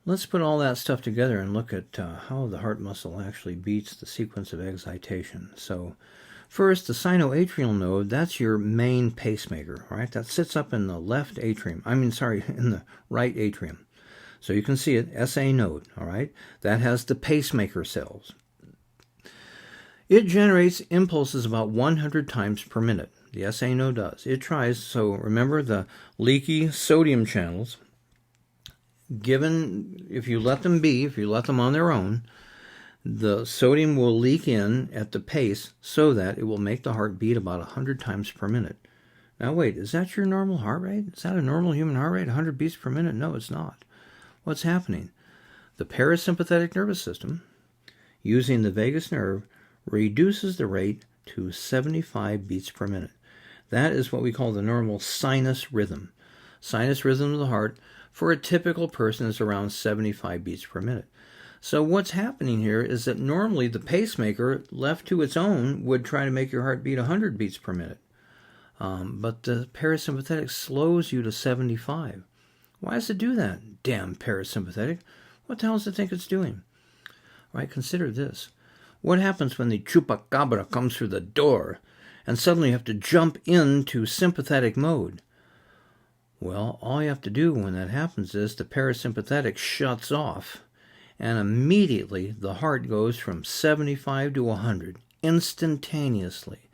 Let's put all that stuff together and look at how the heart muscle actually beats the sequence of excitation. So first, the sinoatrial node, that's your main pacemaker, right? That sits up in the left atrium. In the right atrium. So you can see it, SA node, all right? That has the pacemaker cells. It generates impulses about 100 times per minute. The SA node does. It tries, so remember the leaky sodium channels, given, if you let them on their own, the sodium will leak in at the pace so that it will make the heart beat about 100 times per minute. Now wait, is that your normal heart rate? Is that a normal human heart rate, 100 beats per minute? No, it's not. What's happening? The parasympathetic nervous system, using the vagus nerve, reduces the rate to 75 beats per minute. That is what we call the normal sinus rhythm. Sinus rhythm of the heart for a typical person is around 75 beats per minute. So what's happening here is that normally the pacemaker, left to its own, would try to make your heart beat 100 beats per minute. But the parasympathetic slows you to 75. Why does it do that? Damn parasympathetic. What the hell does it think it's doing? All right, consider this. What happens when the chupacabra comes through the door and suddenly you have to jump into sympathetic mode? Well, all you have to do when that happens is the parasympathetic shuts off, and immediately the heart goes from 75 to 100 instantaneously.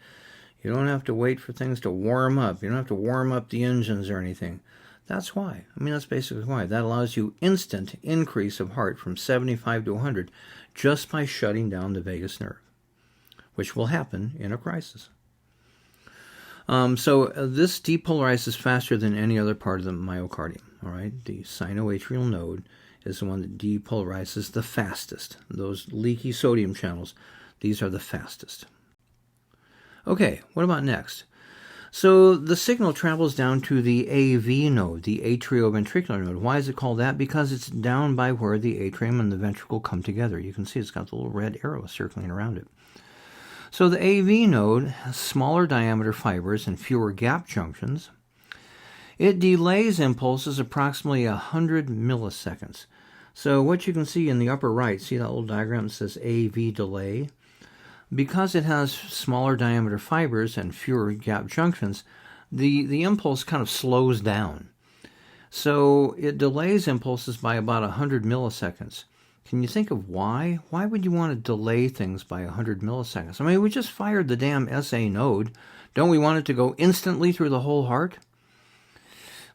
You don't have to wait for things to warm up. You don't have to warm up the engines or anything. That's why. That's basically why. That allows you instant increase of heart from 75 to 100 just by shutting down the vagus nerve, which will happen in a crisis. So this depolarizes faster than any other part of the myocardium. All right, the sinoatrial node is the one that depolarizes the fastest. Those leaky sodium channels, these are the fastest. Okay, what about next? So the signal travels down to the AV node, the atrioventricular node. Why is it called that? Because it's down by where the atrium and the ventricle come together. You can see it's got the little red arrow circling around it. So the AV node has smaller diameter fibers and fewer gap junctions. It delays impulses approximately 100 milliseconds. So what you can see in the upper right, see that little diagram that says AV delay? Because it has smaller diameter fibers and fewer gap junctions, the impulse kind of slows down. So it delays impulses by about 100 milliseconds. Can you think of why? Why would you want to delay things by 100 milliseconds? We just fired the damn SA node. Don't we want it to go instantly through the whole heart?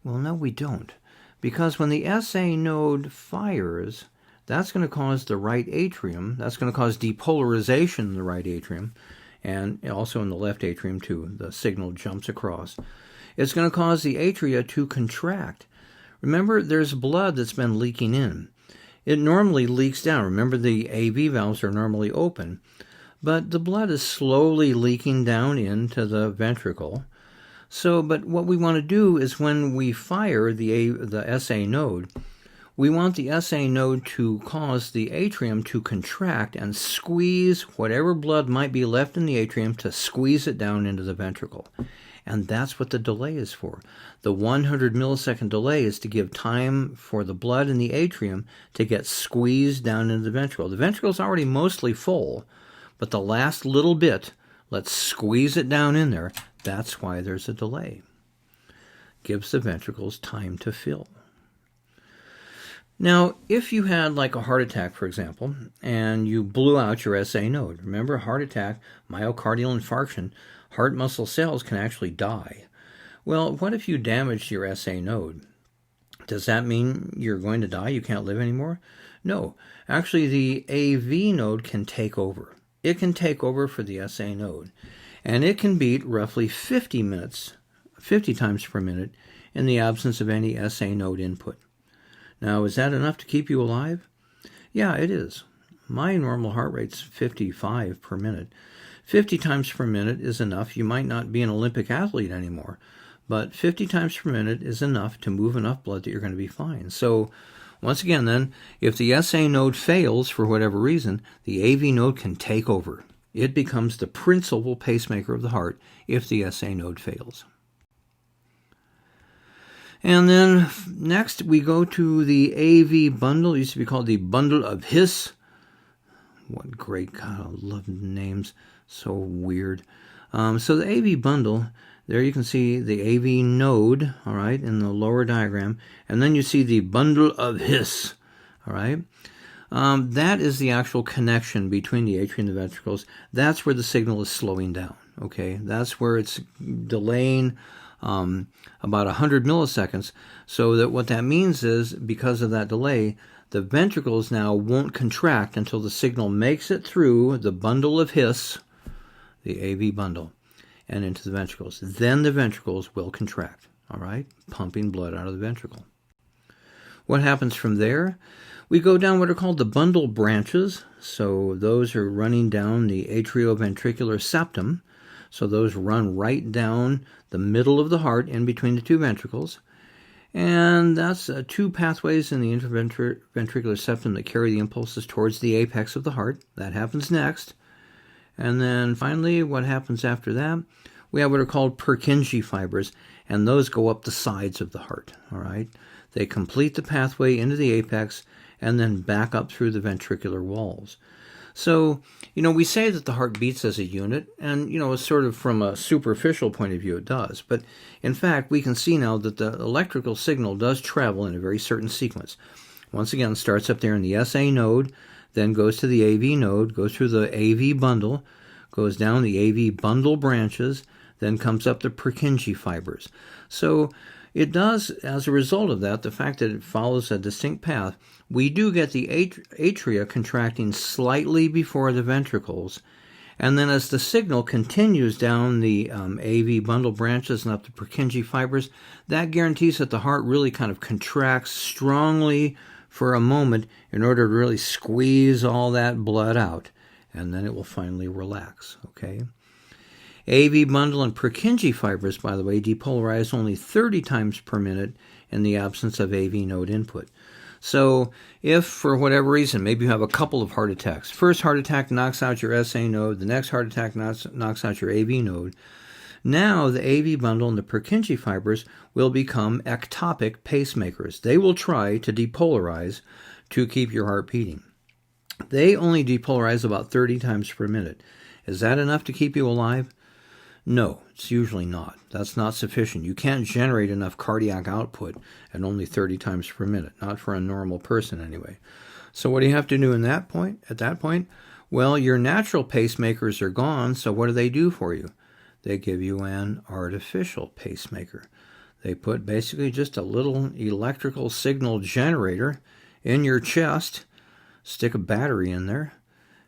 Well, no, we don't. Because when the SA node fires, that's going to cause the right atrium, that's going to cause depolarization in the right atrium, and also in the left atrium too. The signal jumps across. It's going to cause the atria to contract. Remember, there's blood that's been leaking in. It normally leaks down. Remember, the AV valves are normally open, but the blood is slowly leaking down into the ventricle. But what we want to do is when we fire the SA node, we want the SA node to cause the atrium to contract and squeeze whatever blood might be left in the atrium, to squeeze it down into the ventricle. And that's what the delay is for. The 100 millisecond delay is to give time for the blood in the atrium to get squeezed down into the ventricle. The ventricle is already mostly full, but the last little bit, let's squeeze it down in there. That's why there's a delay. Gives the ventricles time to fill. Now, if you had like a heart attack, for example, and you blew out your SA node, remember, heart attack, myocardial infarction, heart muscle cells can actually die. Well, what if you damaged your SA node? Does that mean you're going to die? You can't live anymore? No. Actually, the AV node can take over. It can take over for the SA node. And it can beat roughly 50 times per minute in the absence of any SA node input. Now, is that enough to keep you alive? Yeah, it is. My normal heart rate's 55 per minute. 50 times per minute is enough. You might not be an Olympic athlete anymore, but 50 times per minute is enough to move enough blood that you're going to be fine. So, once again then, if the SA node fails for whatever reason, the AV node can take over. It becomes the principal pacemaker of the heart if the SA node fails. And then next we go to the AV bundle. It used to be called the bundle of His. What great, God, I love names. So weird. So the AV bundle, there you can see the AV node, all right, in the lower diagram. And then you see the bundle of His, all right. That is the actual connection between the atria and the ventricles. That's where the signal is slowing down, okay. That's where it's delaying about 100 milliseconds, so that what that means is, because of that delay, the ventricles now won't contract until the signal makes it through the bundle of His, the AV bundle, and into the ventricles. Then the ventricles will contract, all right, pumping blood out of the ventricle. What happens from there? We go down what are called the bundle branches. So those are running down the atrioventricular septum. So those run right down the middle of the heart in between the two ventricles. And that's two pathways in the interventricular septum that carry the impulses towards the apex of the heart. That happens next. And then finally, what happens after that? We have what are called Purkinje fibers, and those go up the sides of the heart, all right? They complete the pathway into the apex and then back up through the ventricular walls. So, we say that the heart beats as a unit, and, sort of from a superficial point of view it does. But, in fact, we can see now that the electrical signal does travel in a very certain sequence. Once again, it starts up there in the SA node, then goes to the AV node, goes through the AV bundle, goes down the AV bundle branches, then comes up the Purkinje fibers. So it does, as a result of that, the fact that it follows a distinct path, we do get the atria contracting slightly before the ventricles, and then as the signal continues down the AV bundle branches and up the Purkinje fibers, that guarantees that the heart really kind of contracts strongly for a moment in order to really squeeze all that blood out, and then it will finally relax, okay? AV bundle and Purkinje fibers, by the way, depolarize only 30 times per minute in the absence of AV node input. So if, for whatever reason, maybe you have a couple of heart attacks. First heart attack knocks out your SA node. The next heart attack knocks out your AV node. Now the AV bundle and the Purkinje fibers will become ectopic pacemakers. They will try to depolarize to keep your heart beating. They only depolarize about 30 times per minute. Is that enough to keep you alive? No, it's usually not. That's not sufficient. You can't generate enough cardiac output at only 30 times per minute, not for a normal person anyway. So what do you have to do at that point? Well, your natural pacemakers are gone, so what do they do for you? They give you an artificial pacemaker. They put basically just a little electrical signal generator in your chest, stick a battery in there,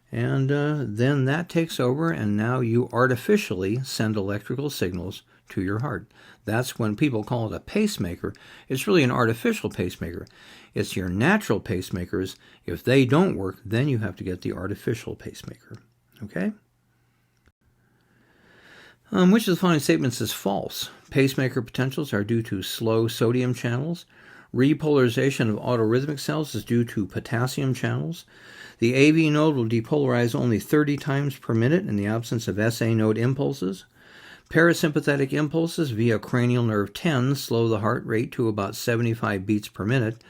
and then that takes over, and now you artificially send electrical signals to your heart. That's when people call it a pacemaker. It's really an artificial pacemaker. It's your natural pacemakers. If they don't work, then you have to get the artificial pacemaker. Okay? Which of the following statements is false? Pacemaker potentials are due to slow sodium channels. Repolarization of autorhythmic cells is due to potassium channels. The AV node will depolarize only 30 times per minute in the absence of SA node impulses. Parasympathetic impulses via cranial nerve 10 slow the heart rate to about 75 beats per minute.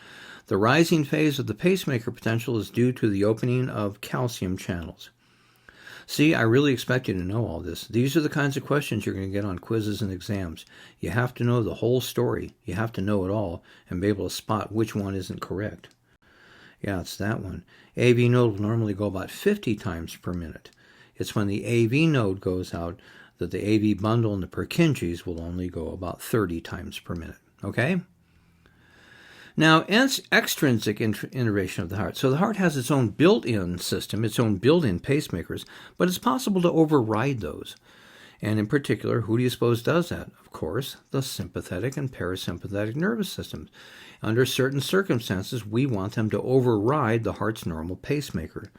The rising phase of the pacemaker potential is due to the opening of calcium channels. See, I really expect you to know all this. These are the kinds of questions you're going to get on quizzes and exams. You have to know the whole story. You have to know it all and be able to spot which one isn't correct. Yeah, it's that one. AV node will normally go about 50 times per minute. It's when the AV node goes out that the AV bundle and the Purkinjes will only go about 30 times per minute. Okay? Now, extrinsic innervation of the heart. So the heart has its own built-in system, its own built-in pacemakers, but it's possible to override those. And in particular, who do you suppose does that? Of course, the sympathetic and parasympathetic nervous systems. Under certain circumstances, we want them to override the heart's normal pacemaker.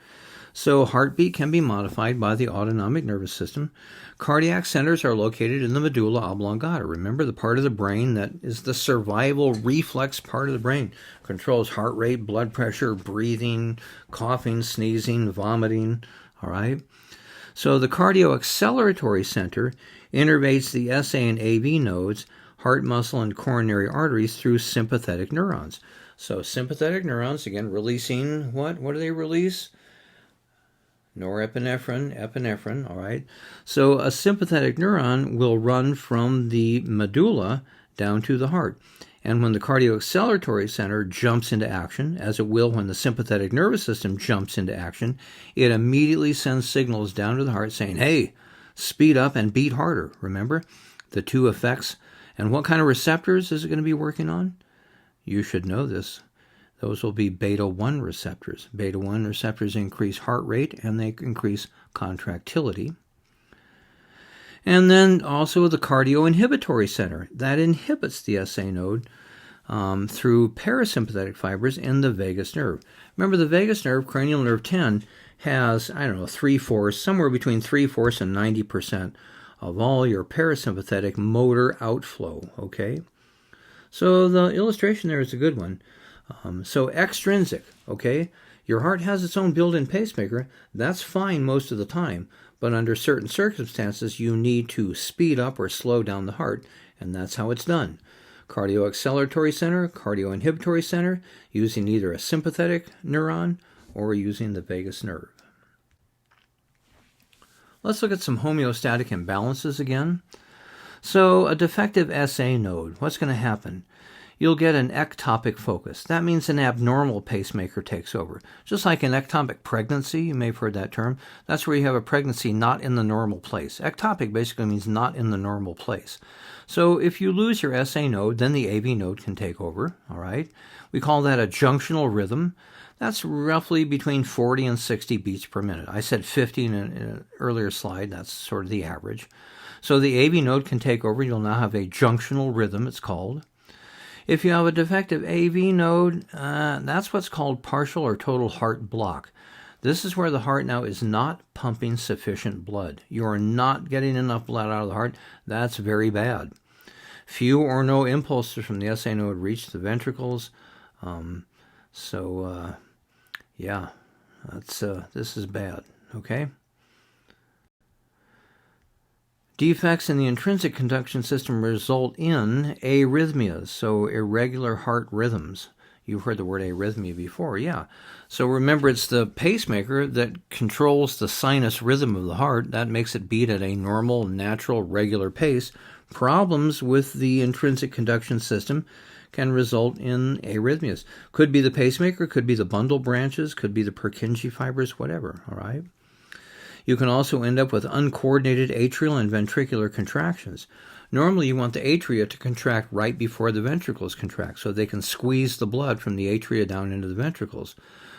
So heartbeat can be modified by the autonomic nervous system. Cardiac centers are located in the medulla oblongata. Remember, the part of the brain that is the survival reflex part of the brain. Controls heart rate, blood pressure, breathing, coughing, sneezing, vomiting. All right? So the cardioacceleratory center innervates the SA and AV nodes, heart muscle and coronary arteries through sympathetic neurons. So sympathetic neurons, again, releasing what? What do they release? Norepinephrine, epinephrine, all right? So a sympathetic neuron will run from the medulla down to the heart. And when the cardioacceleratory center jumps into action, as it will when the sympathetic nervous system jumps into action, it immediately sends signals down to the heart saying, hey, speed up and beat harder. Remember the two effects? And what kind of receptors is it going to be working on? You should know this. Those will be beta-1 receptors. Beta-1 receptors increase heart rate and they increase contractility. And then also the cardioinhibitory center. That inhibits the SA node through parasympathetic fibers in the vagus nerve. Remember, the vagus nerve, cranial nerve 10, has, I don't know, 3/4, somewhere between 3/4 and 90% of all your parasympathetic motor outflow, okay? So the illustration there is a good one. So extrinsic, okay? Your heart has its own built-in pacemaker. That's fine most of the time. But under certain circumstances, you need to speed up or slow down the heart, and that's how it's done. Cardioacceleratory center, cardioinhibitory center, using either a sympathetic neuron or using the vagus nerve. Let's look at some homeostatic imbalances again. So a defective SA node, what's going to happen? You'll get an ectopic focus. That means an abnormal pacemaker takes over. Just like an ectopic pregnancy, you may have heard that term. That's where you have a pregnancy not in the normal place. Ectopic basically means not in the normal place. So if you lose your SA node, then the AV node can take over, all right? We call that a junctional rhythm. That's roughly between 40 and 60 beats per minute. I said 50 in an earlier slide. That's sort of the average. So the AV node can take over. You'll now have a junctional rhythm, it's called. If you have a defective AV node, that's what's called partial or total heart block. This is where the heart now is not pumping sufficient blood. You are not getting enough blood out of the heart. That's very bad. Few or no impulses from the SA node reach the ventricles. Yeah, this is bad, okay? Defects in the intrinsic conduction system result in arrhythmias, so irregular heart rhythms. You've heard the word arrhythmia before, yeah. So remember, it's the pacemaker that controls the sinus rhythm of the heart. That makes it beat at a normal, natural, regular pace. Problems with the intrinsic conduction system can result in arrhythmias. Could be the pacemaker, could be the bundle branches, could be the Purkinje fibers, whatever, all right? You can also end up with uncoordinated atrial and ventricular contractions. Normally, you want the atria to contract right before the ventricles contract so they can squeeze the blood from the atria down into the ventricles.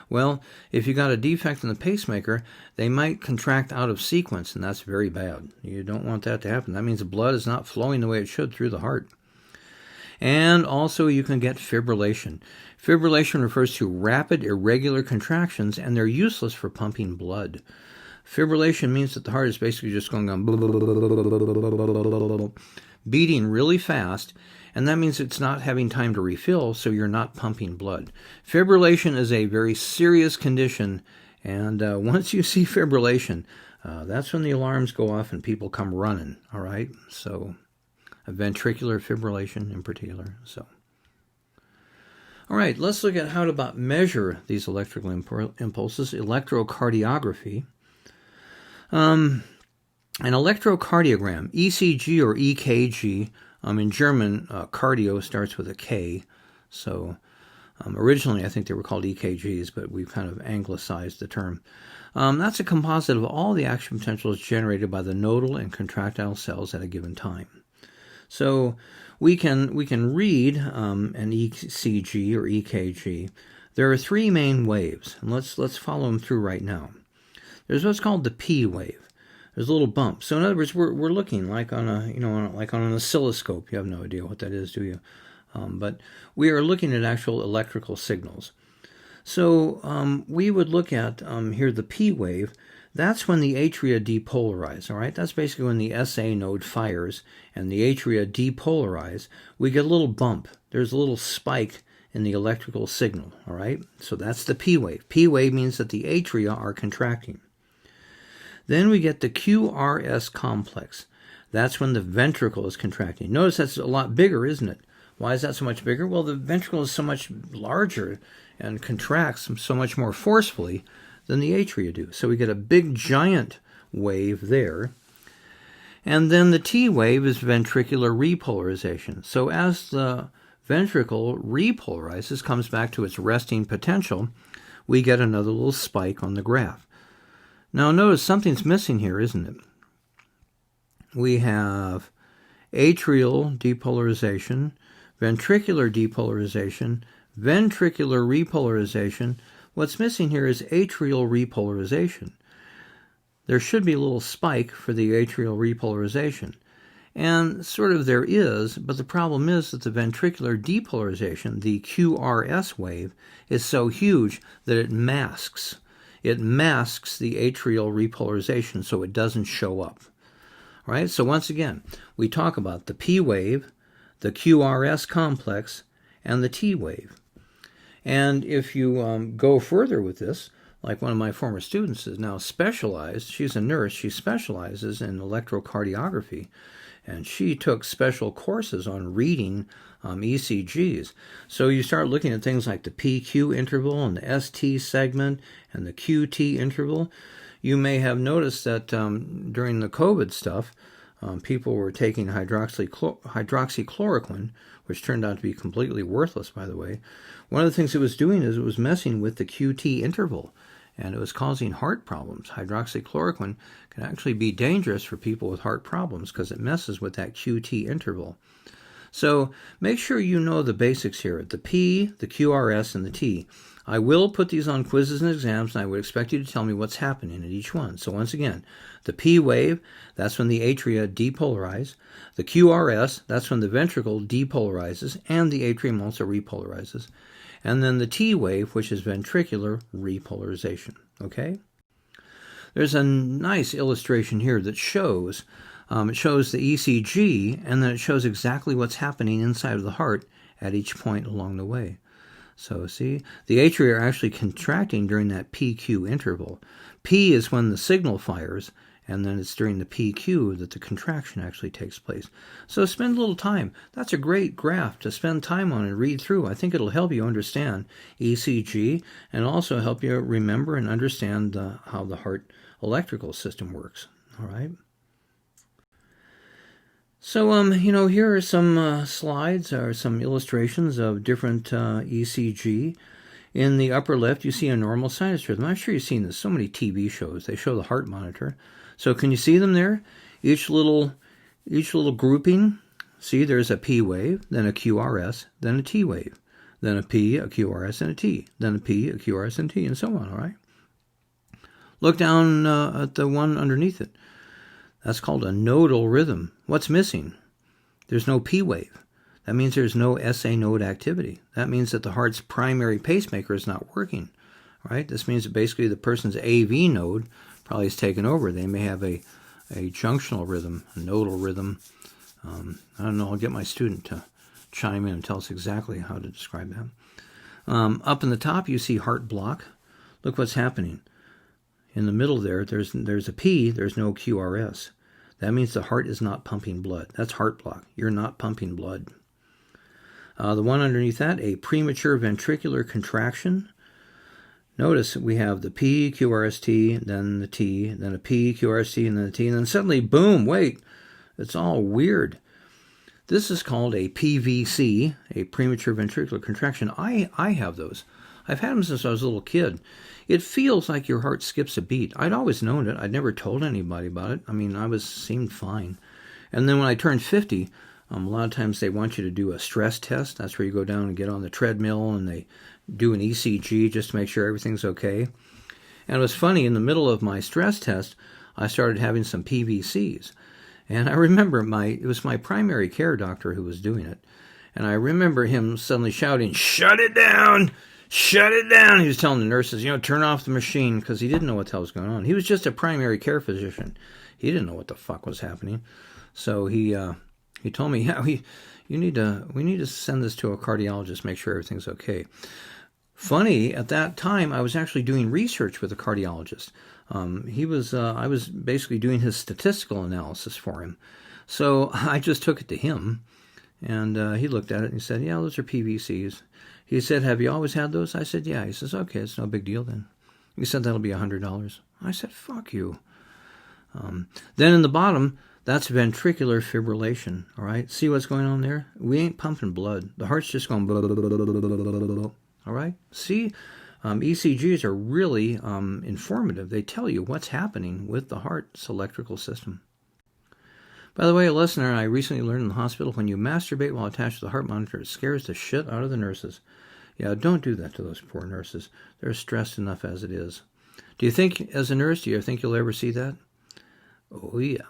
Well, if you got a defect in the pacemaker, they might contract out of sequence, and that's very bad. You don't want that to happen. That means the blood is not flowing the way it should through the heart. And also, you can get fibrillation. Fibrillation refers to rapid, irregular contractions, and they're useless for pumping blood. Fibrillation means that the heart is basically just going on beating really fast, and that means it's not having time to refill, so you're not pumping blood. Fibrillation is a very serious condition, and once you see fibrillation, that's when the alarms go off and people come running, all right? So, a ventricular fibrillation in particular, so. All right, let's look at how to about measure these electrical impulses, electrocardiography. An electrocardiogram, ECG or EKG, in German, cardio starts with a K, so originally I think they were called EKGs, but we've kind of anglicized the term. That's a composite of all the action potentials generated by the nodal and contractile cells at a given time. So we can read an ECG or EKG. There are three main waves, and let's follow them through right now. There's what's called the P wave. There's a little bump. So in other words, we're looking like on like on an oscilloscope. You have no idea what that is, do you? But we are looking at actual electrical signals. So we would look at here the P wave. That's when the atria depolarize. All right, that's basically when the SA node fires and the atria depolarize. We get a little bump. There's a little spike in the electrical signal. All right, so that's the P wave. P wave means that the atria are contracting. Then we get the QRS complex. that's when the ventricle is contracting. Notice that's a lot bigger, isn't it? Why is that so much bigger? Well, the ventricle is so much larger and contracts so much more forcefully than the atria do. So we get a big giant wave there. And then the T wave is ventricular repolarization. So as the ventricle repolarizes, comes back to its resting potential, we get another little spike on the graph. Now notice something's missing here, isn't it? We have atrial depolarization, ventricular depolarization, ventricular repolarization. What's missing here is atrial repolarization. There should be a little spike for the atrial repolarization. And sort of there is, but the problem is that the ventricular depolarization, the QRS wave, is so huge that it masks. It masks the atrial repolarization so it doesn't show up. All right, so once again, we talk about the P wave, the QRS complex, and the T wave. And if you go further with this, like one of my former students is now specialized, she's a nurse, she specializes in electrocardiography, and she took special courses on reading ECGs. So you start looking at things like the PQ interval and the ST segment and the QT interval. You may have noticed that during the COVID stuff, people were taking hydroxychloroquine, which turned out to be completely worthless, by the way. One of the things it was doing is it was messing with the QT interval, and it was causing heart problems. Hydroxychloroquine can actually be dangerous for people with heart problems because it messes with that QT interval. So make sure you know the basics here, the P, the QRS, and the T. I will put these on quizzes and exams, and I would expect you to tell me what's happening at each one. So once again, the P wave, that's when the atria depolarize. The QRS, that's when the ventricle depolarizes, and the atrium also repolarizes. And then the T wave, which is ventricular repolarization. Okay? There's a nice illustration here that shows, it shows the ECG, and then it shows exactly what's happening inside of the heart at each point along the way. So see, the atria are actually contracting during that PQ interval. P is when the signal fires, and then it's during the PQ that the contraction actually takes place. So spend a little time. That's a great graph to spend time on and read through. I think it'll help you understand ECG and also help you remember and understand how the heart electrical system works. All right. So, here are some slides or some illustrations of different ECG. In the upper left, you see a normal sinus rhythm. I'm sure you've seen this. So many TV shows, they show the heart monitor. So can you see them there? Each little grouping. See, there's a P wave, then a QRS, then a T wave, then a P, a QRS, and a T, then a P, a QRS, and T, and so on, all right? Look down at the one underneath it. That's called a nodal rhythm. What's missing? There's no P wave. That means there's no SA node activity. That means that the heart's primary pacemaker is not working. Right? This means that basically the person's AV node probably is taken over. They may have a junctional rhythm, a nodal rhythm. I don't know. I'll get my student to chime in and tell us exactly how to describe that. Up in the top, you see heart block. Look what's happening. In the middle there's a P, there's no QRS. That means the heart is not pumping blood. That's heart block. You're not pumping blood. The one underneath that, a premature ventricular contraction. Notice we have the P, QRST, then the T, then a P, QRST, and then the T, and then suddenly, boom, wait, it's all weird. This is called a PVC, a premature ventricular contraction. I have those. I've had them since I was a little kid. It feels like your heart skips a beat. I'd always known it. I'd never told anybody about it. I mean, seemed fine. And then when I turned 50, a lot of times they want you to do a stress test. That's where you go down and get on the treadmill and they do an ECG just to make sure everything's okay. And it was funny, in the middle of my stress test, I started having some PVCs. And I remember it was my primary care doctor who was doing it. And I remember him suddenly shouting, "Shut it down! Shut it down!" He was telling the nurses, turn off the machine, because he didn't know what the hell was going on. He was just a primary care physician. He didn't know what the fuck was happening. So he told me, we need to send this to a cardiologist, make sure everything's okay. Funny, at that time, I was actually doing research with a cardiologist. I was basically doing his statistical analysis for him. So I just took it to him, and he looked at it and he said, yeah, those are PVCs. He said, have you always had those? I said, yeah. He says, okay, it's no big deal then. He said, that'll be $100. I said, fuck you. Then in the bottom, that's ventricular fibrillation, all right? See what's going on there? We ain't pumping blood. The heart's just going blah, blah, blah, blah, blah, blah, blah, blah. All right? See, ECGs are really informative. They tell you what's happening with the heart's electrical system. By the way, a listener, I recently learned in the hospital, when you masturbate while attached to the heart monitor, it scares the shit out of the nurses. Yeah, don't do that to those poor nurses. They're stressed enough as it is. Do you think, as a nurse, do you think you'll ever see that? Oh, yeah.